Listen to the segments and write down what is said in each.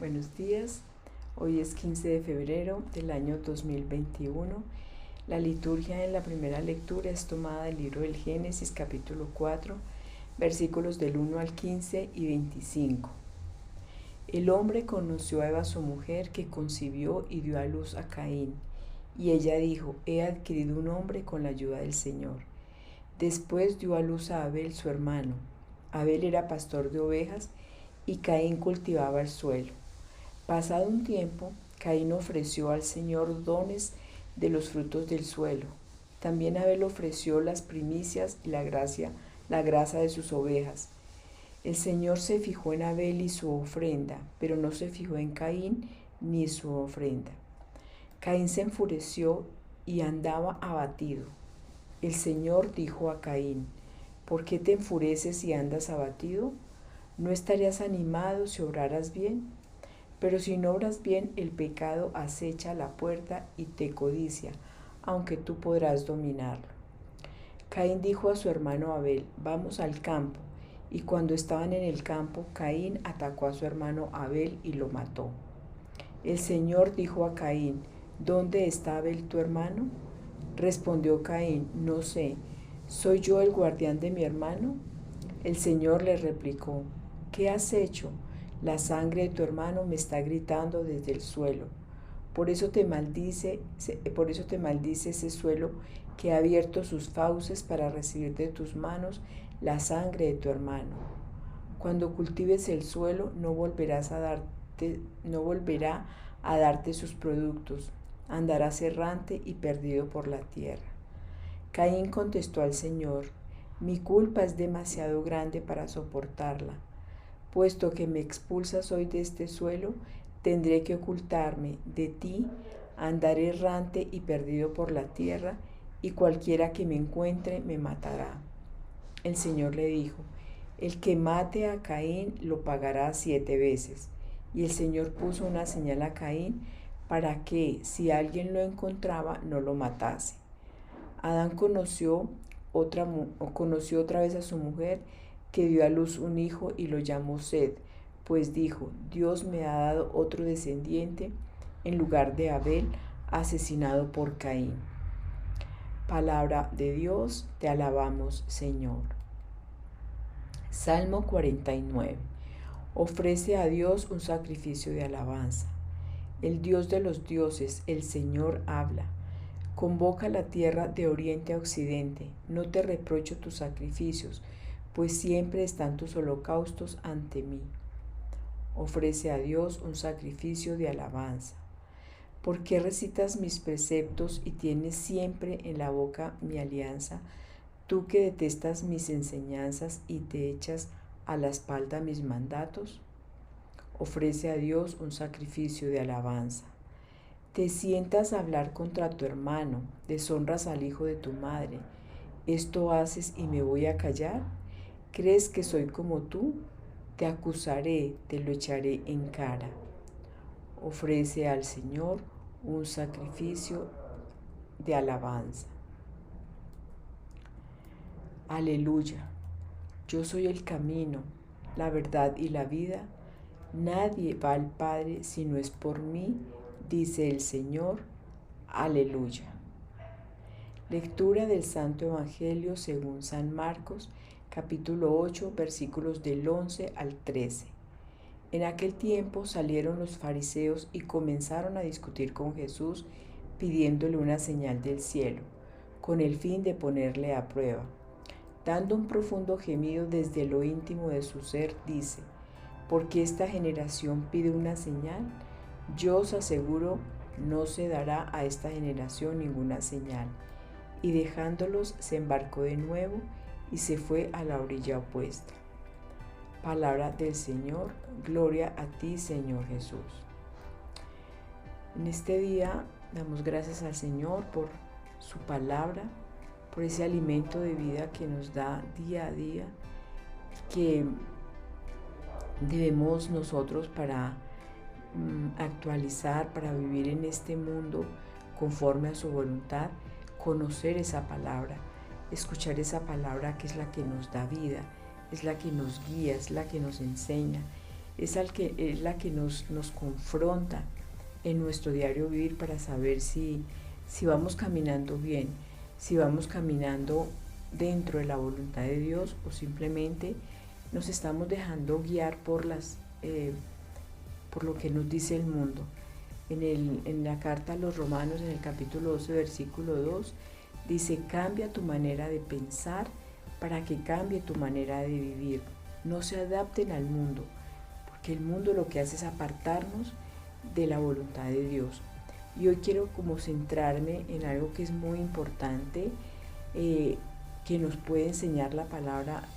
Buenos días, hoy es 15 de febrero del año 2021. La liturgia en la primera lectura es tomada del libro del Génesis capítulo 4, versículos del 1 al 15 y 25. El hombre conoció a Eva su mujer, que concibió y dio a luz a Caín, y ella dijo: he adquirido un hombre con la ayuda del Señor. Después dio a luz a Abel su hermano. Abel era pastor de ovejas y Caín cultivaba el suelo. Pasado un tiempo, Caín ofreció al Señor dones de los frutos del suelo. También Abel ofreció las primicias y la grasa de sus ovejas. El Señor se fijó en Abel y su ofrenda, pero no se fijó en Caín ni su ofrenda. Caín se enfureció y andaba abatido. El Señor dijo a Caín: ¿por qué te enfureces y andas abatido? ¿No estarías animado si obraras bien? Pero si no obras bien, el pecado acecha a la puerta y te codicia, aunque tú podrás dominarlo. Caín dijo a su hermano Abel: vamos al campo. Y cuando estaban en el campo, Caín atacó a su hermano Abel y lo mató. El Señor dijo a Caín: ¿dónde está Abel tu hermano? Respondió Caín: no sé, ¿soy yo el guardián de mi hermano? El Señor le replicó: ¿qué has hecho? La sangre de tu hermano me está gritando desde el suelo. Por eso te maldice ese suelo que ha abierto sus fauces para recibir de tus manos la sangre de tu hermano. Cuando cultives el suelo, no volverá a darte sus productos. Andarás errante y perdido por la tierra. Caín contestó al Señor: mi culpa es demasiado grande para soportarla. Puesto que me expulsas hoy de este suelo, tendré que ocultarme de ti, andaré errante y perdido por la tierra, y cualquiera que me encuentre me matará. El Señor le dijo: el que mate a Caín lo pagará 7 veces. Y el Señor puso una señal a Caín para que, si alguien lo encontraba, no lo matase. Adán conoció otra vez a su mujer, que dio a luz un hijo y lo llamó Set, pues dijo: Dios me ha dado otro descendiente en lugar de Abel, asesinado por Caín. Palabra de Dios, te alabamos, Señor. Salmo 49. Ofrece a Dios un sacrificio de alabanza. El Dios de los dioses, el Señor, habla. Convoca la tierra de oriente a occidente. No te reprocho tus sacrificios, pues siempre están tus holocaustos ante mí. Ofrece a Dios un sacrificio de alabanza. ¿Por qué recitas mis preceptos y tienes siempre en la boca mi alianza? Tú que detestas mis enseñanzas y te echas a la espalda mis mandatos. Ofrece a Dios un sacrificio de alabanza. Te sientas a hablar contra tu hermano, deshonras al hijo de tu madre. ¿Esto haces y me voy a callar? ¿Crees que soy como tú? Te acusaré, te lo echaré en cara. Ofrece al Señor un sacrificio de alabanza. Aleluya. Yo soy el camino, la verdad y la vida. Nadie va al Padre si no es por mí, dice el Señor. Aleluya. Lectura del Santo Evangelio según San Marcos, capítulo 8, versículos del 11 al 13. En aquel tiempo salieron los fariseos y comenzaron a discutir con Jesús, pidiéndole una señal del cielo, con el fin de ponerle a prueba. Dando un profundo gemido desde lo íntimo de su ser, dice: ¿por qué esta generación pide una señal? Yo os aseguro, no se dará a esta generación ninguna señal. Y dejándolos, se embarcó de nuevo y se fue a la orilla opuesta. Palabra del Señor, gloria a ti, Señor Jesús. En este día damos gracias al Señor por su palabra, por ese alimento de vida que nos da día a día, que debemos nosotros para actualizar, para vivir en este mundo conforme a su voluntad, conocer esa palabra, escuchar esa palabra que es la que nos da vida, es la que nos guía, es la que nos enseña, es la que nos confronta en nuestro diario vivir para saber si vamos caminando bien, si vamos caminando dentro de la voluntad de Dios o simplemente nos estamos dejando guiar por lo que nos dice el mundo. En la carta a los Romanos, en el capítulo 12, versículo 2, dice: cambia tu manera de pensar para que cambie tu manera de vivir. No se adapten al mundo, porque el mundo lo que hace es apartarnos de la voluntad de Dios. Y hoy quiero como centrarme en algo que es muy importante, que nos puede enseñar la palabra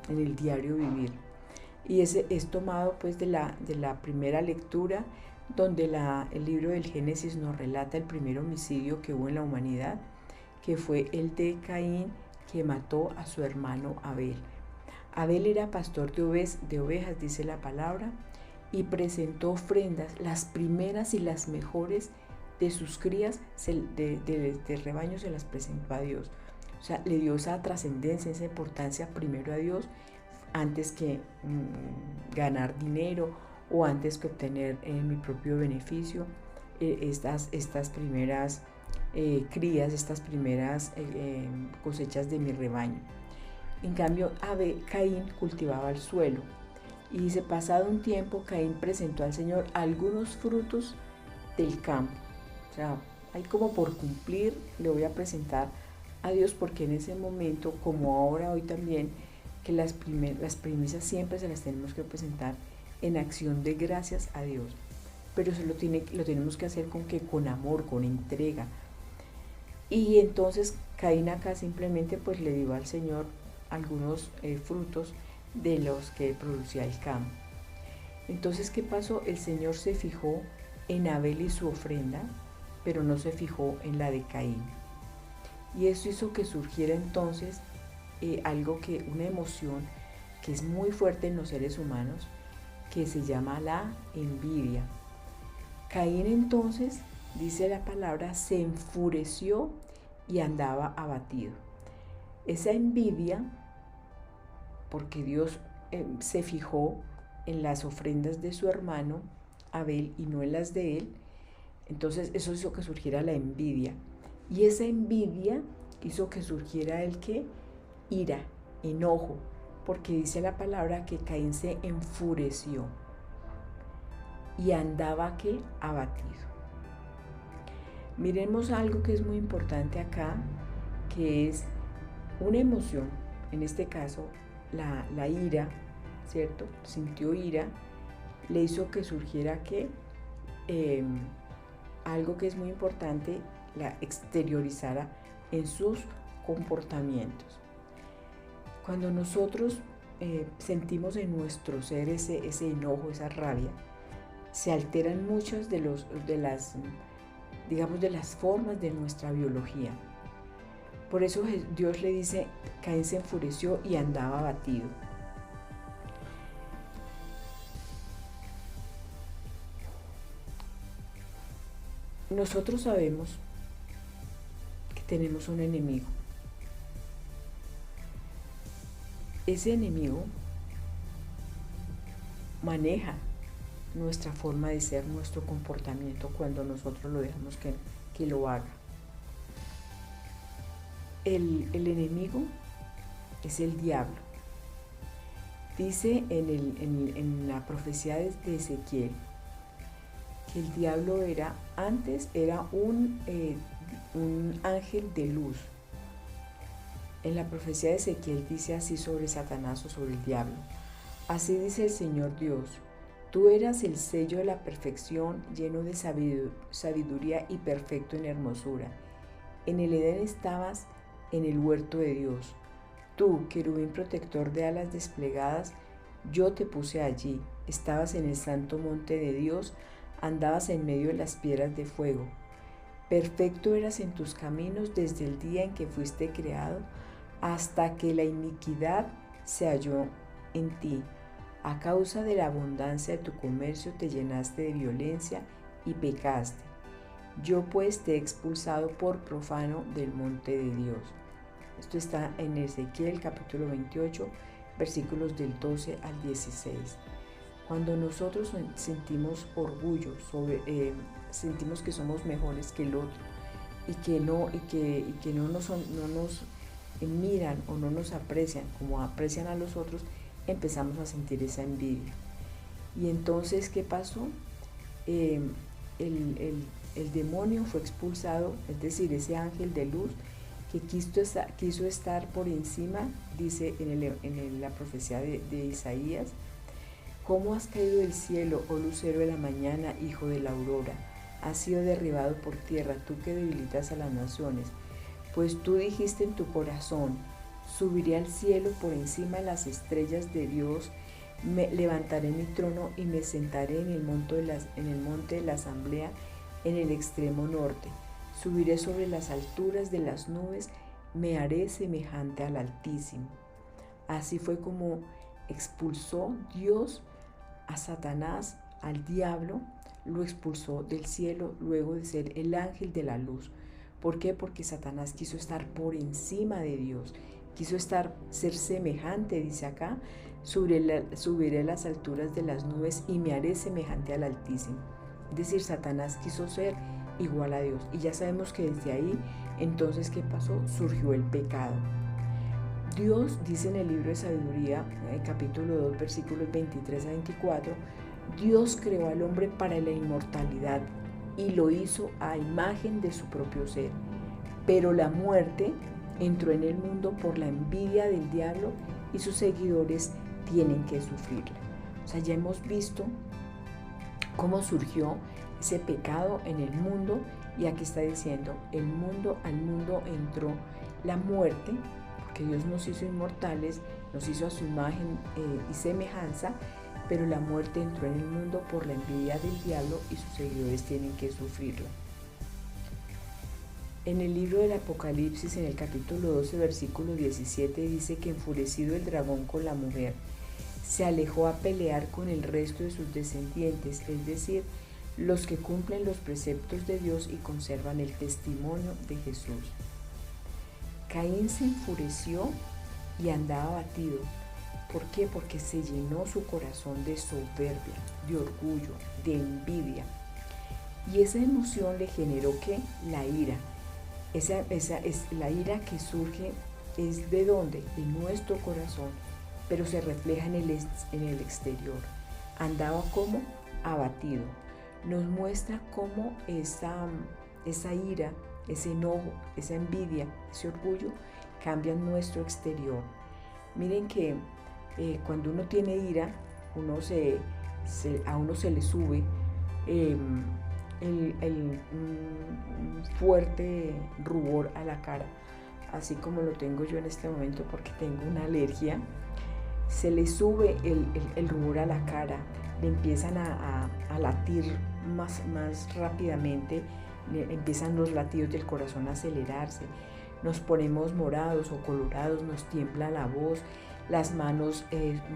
en el diario vivir. Y ese es tomado pues de la primera lectura, donde el libro del Génesis nos relata el primer homicidio que hubo en la humanidad, que fue el de Caín, que mató a su hermano Abel. Abel era pastor de ovejas, dice la palabra, y presentó ofrendas, las primeras y las mejores de sus crías de rebaño se las presentó a Dios. O sea, le dio esa trascendencia, esa importancia primero a Dios, antes que ganar dinero o antes que obtener mi propio beneficio, estas primeras crías, estas primeras cosechas de mi rebaño. En cambio, Caín cultivaba el suelo. Y dice: pasado un tiempo, Caín presentó al Señor algunos frutos del campo. O sea, hay como por cumplir, le voy a presentar a Dios, porque en ese momento, como ahora, hoy también, que las primicias siempre se las tenemos que presentar en acción de gracias a Dios. Pero eso lo tenemos que hacer con amor, con entrega. Y entonces Caín acá simplemente pues le dio al Señor algunos frutos de los que producía el campo. Entonces, ¿qué pasó? El Señor se fijó en Abel y su ofrenda, pero no se fijó en la de Caín. Y eso hizo que surgiera entonces una emoción que es muy fuerte en los seres humanos, que se llama la envidia. Caín entonces, dice la palabra, se enfureció y andaba abatido. Esa envidia, porque Dios se fijó en las ofrendas de su hermano Abel y no en las de él, entonces eso hizo que surgiera la envidia. Y esa envidia hizo que surgiera ira, enojo, porque dice la palabra que Caín se enfureció y andaba abatido. Miremos algo que es muy importante acá, que es una emoción, en este caso la ira, ¿cierto? Sintió ira, le hizo que surgiera algo que es muy importante, la exteriorizara en sus comportamientos. Cuando nosotros sentimos en nuestro ser ese enojo, esa rabia, se alteran muchas de las formas de nuestra biología. Por eso Dios le dice: Caín se enfureció y andaba abatido. Nosotros sabemos que tenemos un enemigo. Ese enemigo maneja nuestra forma de ser, nuestro comportamiento, cuando nosotros lo dejamos que lo haga. El enemigo es el diablo. Dice en la profecía de Ezequiel que el diablo antes era un ángel de luz. En la profecía de Ezequiel dice así sobre Satanás o sobre el diablo: así dice el Señor Dios, tú eras el sello de la perfección, lleno de sabiduría y perfecto en hermosura. En el Edén estabas, en el huerto de Dios. Tú, querubín protector de alas desplegadas, yo te puse allí. Estabas en el santo monte de Dios, andabas en medio de las piedras de fuego. Perfecto eras en tus caminos desde el día en que fuiste creado, hasta que la iniquidad se halló en ti. A causa de la abundancia de tu comercio te llenaste de violencia y pecaste. Yo pues te he expulsado por profano del monte de Dios. Esto está en Ezequiel capítulo 28, versículos del 12 al 16. Cuando nosotros sentimos orgullo, sentimos que somos mejores que el otro y que no nos miran o no nos aprecian como aprecian a los otros, empezamos a sentir esa envidia. Y entonces, ¿qué pasó? El demonio fue expulsado, es decir, ese ángel de luz que quiso estar por encima, dice en la profecía de Isaías: ¿cómo has caído del cielo, oh lucero de la mañana, hijo de la aurora? Has sido derribado por tierra, tú que debilitas a las naciones. Pues tú dijiste en tu corazón: subiré al cielo por encima de las estrellas de Dios, me levantaré mi trono y me sentaré en el monte de la asamblea, en el extremo norte. Subiré sobre las alturas de las nubes, me haré semejante al Altísimo. Así fue como expulsó Dios a Satanás, al diablo, lo expulsó del cielo luego de ser el ángel de la luz. ¿Por qué? Porque Satanás quiso estar por encima de Dios, quiso ser semejante, dice acá: subiré las alturas de las nubes y me haré semejante al Altísimo. Es decir, Satanás quiso ser igual a Dios. Y ya sabemos que desde ahí, entonces, ¿qué pasó? Surgió el pecado. Dios dice en el libro de Sabiduría, capítulo 2, versículos 23 a 24, Dios creó al hombre para la inmortalidad y lo hizo a imagen de su propio ser. Pero la muerte entró en el mundo por la envidia del diablo y sus seguidores tienen que sufrirla. O sea, ya hemos visto cómo surgió ese pecado en el mundo, y aquí está diciendo: al mundo entró la muerte, porque Dios nos hizo inmortales, nos hizo a su imagen y semejanza, pero la muerte entró en el mundo por la envidia del diablo y sus seguidores tienen que sufrirla. En el libro del Apocalipsis, en el capítulo 12, versículo 17, dice que enfurecido el dragón con la mujer, se alejó a pelear con el resto de sus descendientes, es decir, los que cumplen los preceptos de Dios y conservan el testimonio de Jesús. Caín se enfureció y andaba abatido. ¿Por qué? Porque se llenó su corazón de soberbia, de orgullo, de envidia. Y esa emoción le generó ¿qué? La ira. Esa es la ira que surge, ¿es de dónde? De nuestro corazón, pero se refleja en el exterior. Andaba como abatido. Nos muestra cómo esa ira, ese enojo, esa envidia, ese orgullo cambian nuestro exterior. Miren que cuando uno tiene ira, a uno se le sube el fuerte rubor a la cara, así como lo tengo yo en este momento porque tengo una alergia. Se le sube el rubor a la cara, le empiezan a latir más rápidamente, empiezan los latidos del corazón a acelerarse, nos ponemos morados o colorados, nos tiembla la voz, las manos,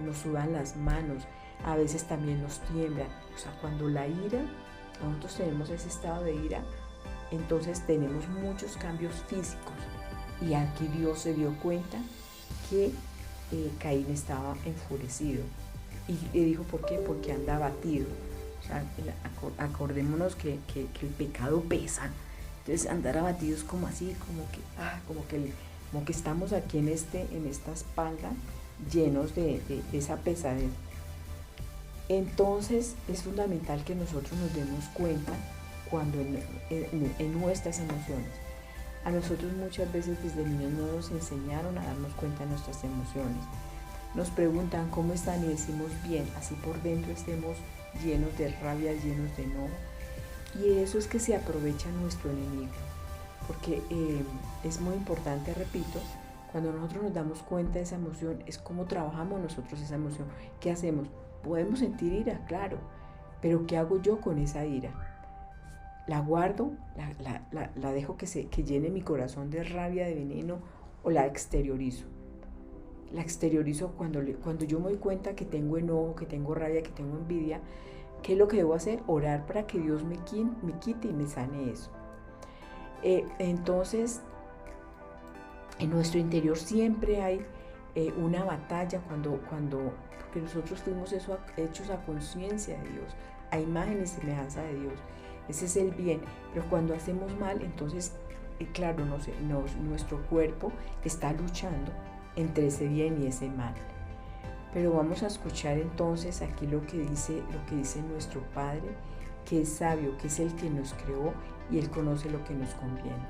nos sudan las manos, a veces también nos tiemblan. O sea, cuando la ira, nosotros tenemos ese estado de ira, entonces tenemos muchos cambios físicos. Y aquí Dios se dio cuenta que Caín estaba enfurecido y le dijo: ¿por qué? Porque anda abatido. O sea, acordémonos que el pecado pesa. Entonces andar abatidos como así, como que estamos aquí en esta espalda llenos de esa pesadez. Entonces es fundamental que nosotros nos demos cuenta cuando en nuestras emociones. A nosotros muchas veces desde niños no nos enseñaron a darnos cuenta de nuestras emociones. Nos preguntan cómo están y decimos bien, así por dentro estemos llenos de rabia, llenos de enojo. Y eso es que se aprovecha nuestro enemigo, porque es muy importante, repito, cuando nosotros nos damos cuenta de esa emoción, es cómo trabajamos nosotros esa emoción. ¿Qué hacemos? Podemos sentir ira, claro, pero ¿qué hago yo con esa ira? ¿La guardo? ¿La dejo que llene mi corazón de rabia, de veneno, o la exteriorizo? La exteriorizo cuando yo me doy cuenta que tengo enojo, que tengo rabia, que tengo envidia. ¿Qué es lo que debo hacer? Orar para que Dios me quite y me sane eso. Entonces, en nuestro interior siempre hay una batalla porque nosotros fuimos hechos a conciencia de Dios, a imagen y semejanza de Dios. Ese es el bien, pero cuando hacemos mal, entonces, claro, nuestro cuerpo está luchando entre ese bien y ese mal. Pero vamos a escuchar entonces aquí lo que dice nuestro Padre, que es sabio, que es el que nos creó y Él conoce lo que nos conviene.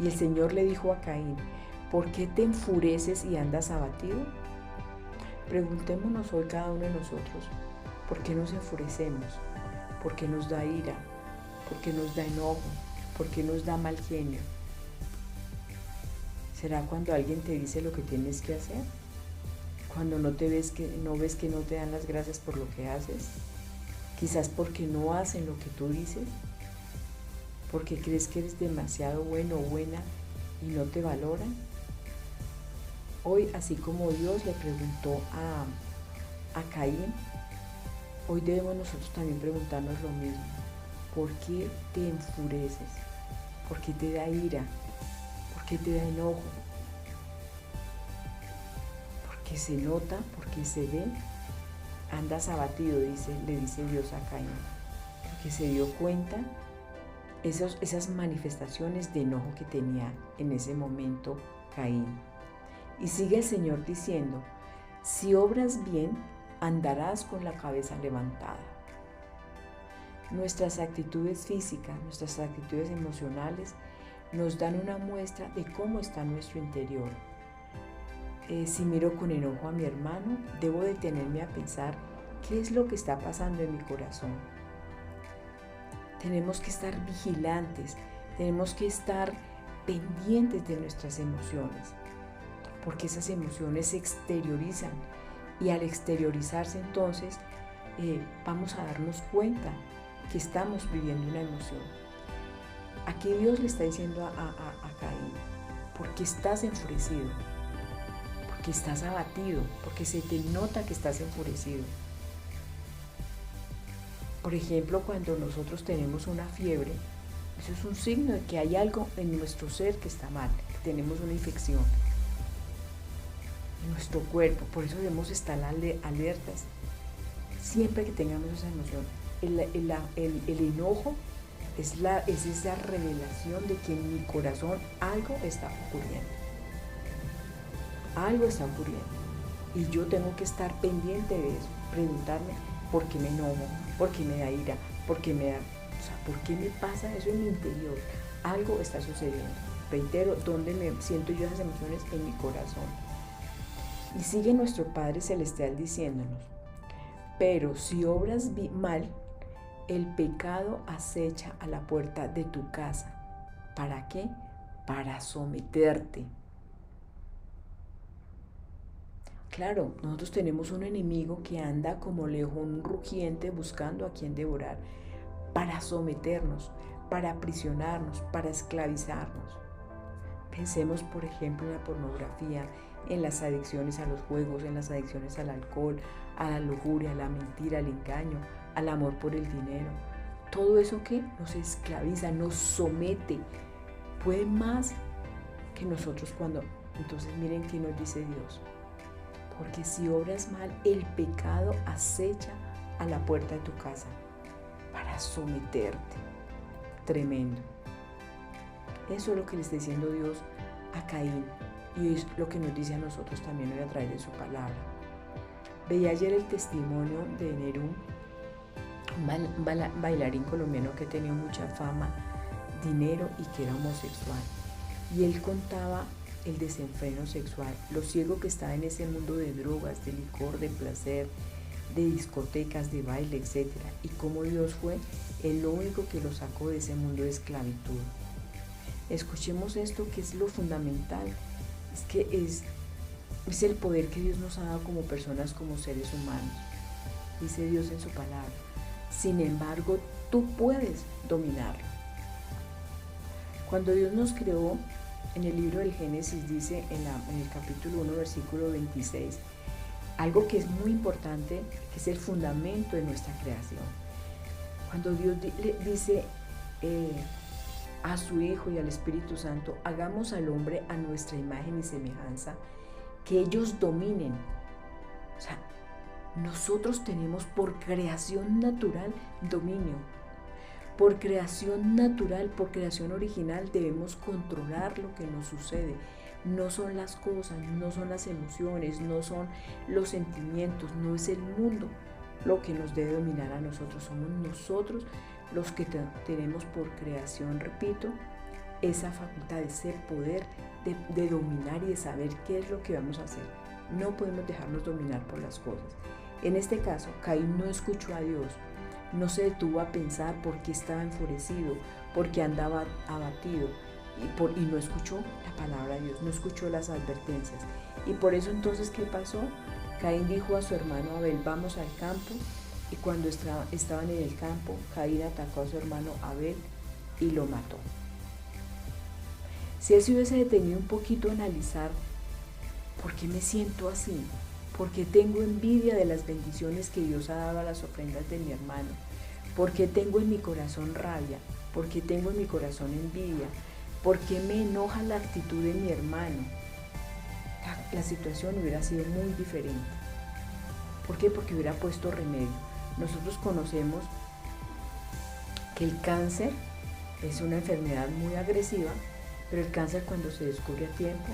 Y el Señor le dijo a Caín: ¿por qué te enfureces y andas abatido? Preguntémonos hoy cada uno de nosotros, ¿por qué nos enfurecemos? ¿Por qué nos da ira? ¿Por qué nos da enojo? ¿Por qué nos da mal genio? ¿Será cuando alguien te dice lo que tienes que hacer? ¿Cuando no ves que no te dan las gracias por lo que haces? Quizás porque no hacen lo que tú dices, porque crees que eres demasiado bueno o buena y no te valoran. Hoy, así como Dios le preguntó a Caín, hoy debemos nosotros también preguntarnos lo mismo. ¿Por qué te enfureces? ¿Por qué te da ira? ¿Por qué te da enojo? Porque se nota, porque se ve, andas abatido, le dice Dios a Caín, porque se dio cuenta esas manifestaciones de enojo que tenía en ese momento Caín. Y sigue el Señor diciendo: si obras bien, andarás con la cabeza levantada. Nuestras actitudes físicas, nuestras actitudes emocionales nos dan una muestra de cómo está nuestro interior. Si miro con enojo a mi hermano, debo detenerme a pensar qué es lo que está pasando en mi corazón. Tenemos que estar vigilantes, tenemos que estar pendientes de nuestras emociones, porque esas emociones se exteriorizan y al exteriorizarse entonces vamos a darnos cuenta que estamos viviendo una emoción. Aquí Dios le está diciendo a Caín: porque estás enfurecido, porque estás abatido, porque se te nota que estás enfurecido. Por ejemplo, cuando nosotros tenemos una fiebre, eso es un signo de que hay algo en nuestro ser que está mal, que tenemos una infección en nuestro cuerpo. Por eso debemos estar alertas siempre que tengamos esa emoción. El enojo es esa revelación de que en mi corazón algo está ocurriendo. Algo está ocurriendo. Y yo tengo que estar pendiente de eso, preguntarme por qué me enojo, por qué me da ira, por qué me pasa eso en mi interior. Algo está sucediendo. Reitero, ¿dónde me siento yo esas emociones? En mi corazón. Y sigue nuestro Padre Celestial diciéndonos: pero si obras mal, el pecado acecha a la puerta de tu casa. ¿Para qué? Para someterte. Claro, nosotros tenemos un enemigo que anda como león rugiente buscando a quien devorar, para someternos, para aprisionarnos, para esclavizarnos. Pensemos, por ejemplo, en la pornografía, en las adicciones a los juegos, en las adicciones al alcohol, a la lujuria, a la mentira, al engaño, al amor por el dinero. Todo eso que nos esclaviza, nos somete, puede más que nosotros cuando... Entonces miren qué nos dice Dios: porque si obras mal, el pecado acecha a la puerta de tu casa para someterte. Tremendo. Eso es lo que le está diciendo Dios a Caín, y es lo que nos dice a nosotros también hoy a través de su palabra. Veía ayer el testimonio de Nerú, un bailarín colombiano que tenía mucha fama, dinero y que era homosexual. Y él contaba el desenfreno sexual, lo ciego que estaba en ese mundo de drogas, de licor, de placer, de discotecas, de baile, etc. Y cómo Dios fue el único que lo sacó de ese mundo de esclavitud. Escuchemos esto, que es lo fundamental. Es que es el poder que Dios nos ha dado como personas, como seres humanos. Dice Dios en su palabra: sin embargo, tú puedes dominarlo. Cuando Dios nos creó, en el libro del Génesis dice en el capítulo 1, versículo 26, algo que es muy importante, que es el fundamento de nuestra creación. Cuando Dios le dice a su Hijo y al Espíritu Santo: hagamos al hombre a nuestra imagen y semejanza, que ellos dominen. O sea, Nosotros tenemos por creación natural dominio. Por creación natural, por creación original, debemos controlar lo que nos sucede. No son las cosas, no son las emociones, no son los sentimientos, no es el mundo lo que nos debe dominar a nosotros. Somos nosotros los que tenemos por creación, repito, esa facultad, ese poder de dominar y de saber qué es lo que vamos a hacer. No podemos dejarnos dominar por las cosas. En este caso, Caín no escuchó a Dios, no se detuvo a pensar por qué estaba enfurecido, por qué andaba abatido y no escuchó la palabra de Dios, no escuchó las advertencias. Y por eso entonces, ¿qué pasó? Caín dijo a su hermano Abel, vamos al campo, y cuando estaban en el campo, Caín atacó a su hermano Abel y lo mató. Si él se hubiese detenido un poquito a analizar por qué me siento así, por qué tengo envidia de las bendiciones que Dios ha dado a las ofrendas de mi hermano, por qué tengo en mi corazón rabia, por qué tengo en mi corazón envidia, por qué me enoja la actitud de mi hermano, la situación hubiera sido muy diferente. ¿Por qué? Porque hubiera puesto remedio. Nosotros conocemos que el cáncer es una enfermedad muy agresiva, pero el cáncer, cuando se descubre a tiempo,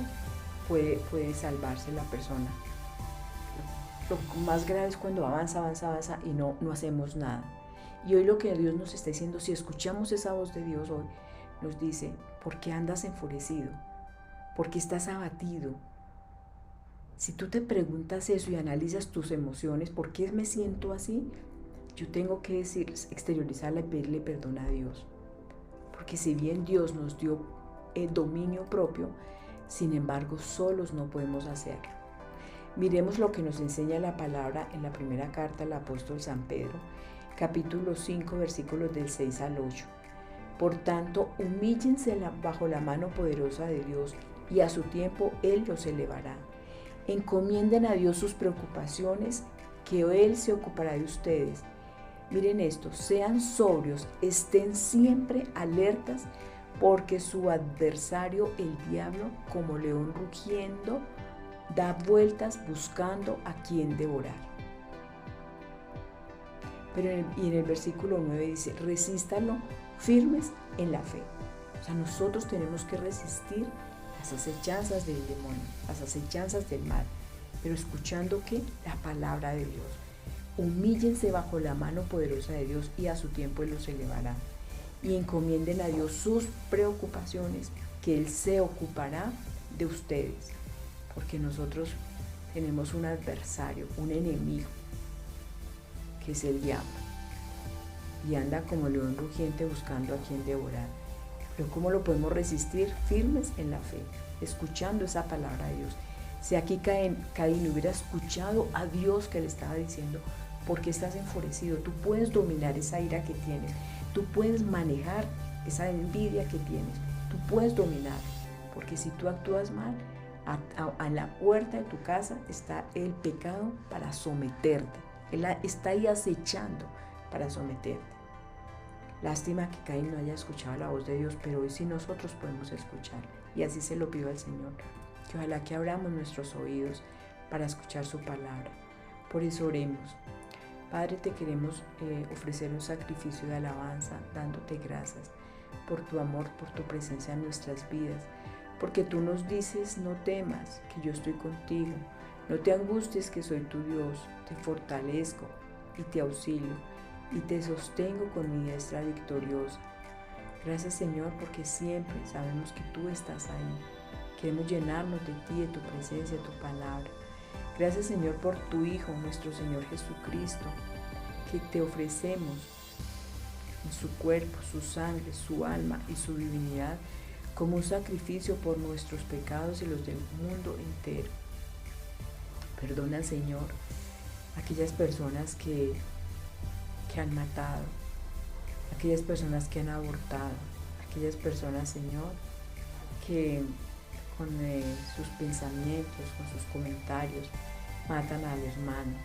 puede salvarse la persona. Lo más grave es cuando avanza y no hacemos nada. Y hoy lo que Dios nos está diciendo, si escuchamos esa voz de Dios hoy, nos dice, ¿por qué andas enfurecido? ¿Por qué estás abatido? Si tú te preguntas eso y analizas tus emociones, ¿por qué me siento así? Yo tengo que exteriorizarla y pedirle perdón a Dios. Porque si bien Dios nos dio el dominio propio, sin embargo, solos no podemos hacerlo. Miremos lo que nos enseña la palabra en la primera carta del apóstol San Pedro, capítulo 5, versículos del 6 al 8. Por tanto, humíllense bajo la mano poderosa de Dios, y a su tiempo Él los elevará. Encomienden a Dios sus preocupaciones, que Él se ocupará de ustedes. Miren esto, sean sobrios, estén siempre alertas, porque su adversario, el diablo, como león rugiendo, da vueltas buscando a quien devorar. Y en el versículo 9 dice, resístanlo firmes en la fe. O sea, nosotros tenemos que resistir las acechanzas del demonio, las acechanzas del mal, pero escuchando ¿qué? La palabra de Dios. Humíllense bajo la mano poderosa de Dios, y a su tiempo Él los elevará. Y encomienden a Dios sus preocupaciones, que Él se ocupará de ustedes. Porque nosotros tenemos un adversario, un enemigo, que es el diablo. Y anda como león rugiente buscando a quien devorar. Pero ¿cómo lo podemos resistir? Firmes en la fe, escuchando esa palabra de Dios. Si aquí Caín hubiera escuchado a Dios que le estaba diciendo, ¿por qué estás enfurecido? Tú puedes dominar esa ira que tienes, tú puedes manejar esa envidia que tienes, tú puedes dominar, porque si tú actúas mal, a la puerta de tu casa está el pecado para someterte. Él está ahí acechando para someterte. Lástima que Caín no haya escuchado la voz de Dios, pero hoy sí nosotros podemos escuchar. Y así se lo pido al Señor, que ojalá que abramos nuestros oídos para escuchar su palabra. Por eso oremos. Padre, te queremos ofrecer un sacrificio de alabanza, dándote gracias por tu amor, por tu presencia en nuestras vidas. Porque tú nos dices, no temas, que yo estoy contigo. No te angusties, que soy tu Dios. Te fortalezco y te auxilio y te sostengo con mi diestra victoriosa. Gracias, Señor, porque siempre sabemos que tú estás ahí. Queremos llenarnos de ti, de tu presencia, de tu palabra. Gracias, Señor, por tu Hijo, nuestro Señor Jesucristo, que te ofrecemos en su cuerpo, su sangre, su alma y su divinidad como un sacrificio por nuestros pecados y los del mundo entero. Perdona, Señor, aquellas personas que han matado, aquellas personas que han abortado, aquellas personas, Señor, que con sus pensamientos, con sus comentarios, matan al hermano.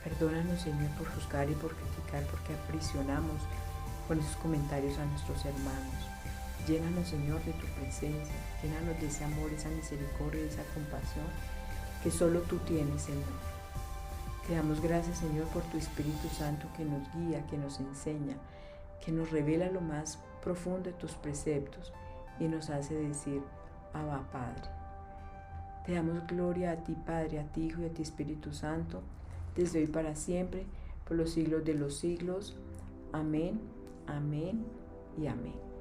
Perdónanos, Señor, por juzgar y por criticar, porque aprisionamos con esos comentarios a nuestros hermanos. Llénanos, Señor, de tu presencia, llénanos de ese amor, esa misericordia, esa compasión que solo tú tienes, Señor. Te damos gracias, Señor, por tu Espíritu Santo que nos guía, que nos enseña, que nos revela lo más profundo de tus preceptos y nos hace decir, Abba, Padre. Te damos gloria a ti, Padre, a ti, Hijo y a ti, Espíritu Santo, desde hoy para siempre, por los siglos de los siglos. Amén, amén y amén.